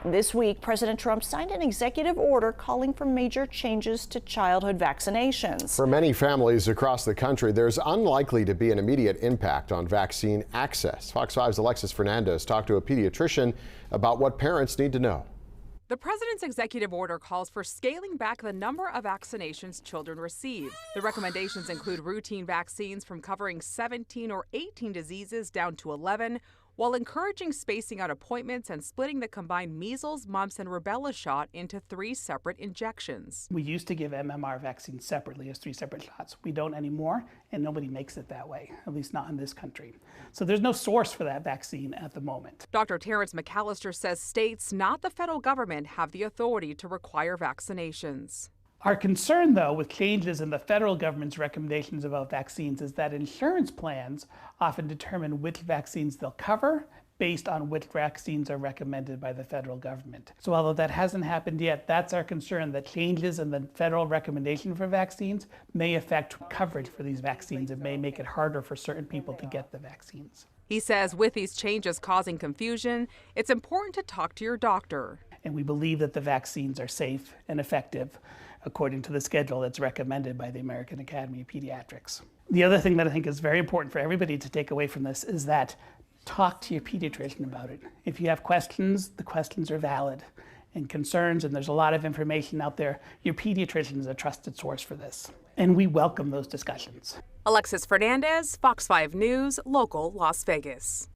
This week, President Trump signed an executive order calling for major changes to childhood vaccinations. For many families across the country, there's unlikely to be an immediate impact on vaccine access. Fox 5's Alexis Fernandez talked to a pediatrician about what parents need to know. The president's executive order calls for scaling back the number of vaccinations children receive. The recommendations include routine vaccines from covering 17 or 18 diseases down to 11, while encouraging spacing out appointments and splitting the combined measles, mumps, and rubella shot into 3 separate injections. We used to give MMR vaccines separately as 3 separate shots. We don't anymore, and nobody makes it that way, at least not in this country. So there's no source for that vaccine at the moment. Dr. Terrence McAllister says states, not the federal government, have the authority to require vaccinations. Our concern, though, with changes in the federal government's recommendations about vaccines is that insurance plans often determine which vaccines they'll cover based on which vaccines are recommended by the federal government. So although that hasn't happened yet, that's our concern, that changes in the federal recommendation for vaccines may affect coverage for these vaccines. It may make it harder for certain people to get the vaccines. He says with these changes causing confusion, it's important to talk to your doctor. And we believe that the vaccines are safe and effective according to the schedule that's recommended by the American Academy of Pediatrics. The other thing that I think is very important for everybody to take away from this is that talk to your pediatrician about it. If you have questions, the questions are valid, and concerns, and there's a lot of information out there. Your pediatrician is a trusted source for this, and we welcome those discussions. Alexis Fernandez, Fox 5 News, local Las Vegas.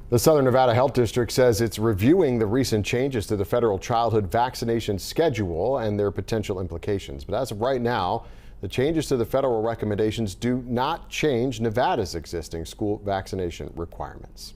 The Southern Nevada Health District says it's reviewing the recent changes to the federal childhood vaccination schedule and their potential implications. But as of right now, the changes to the federal recommendations do not change Nevada's existing school vaccination requirements.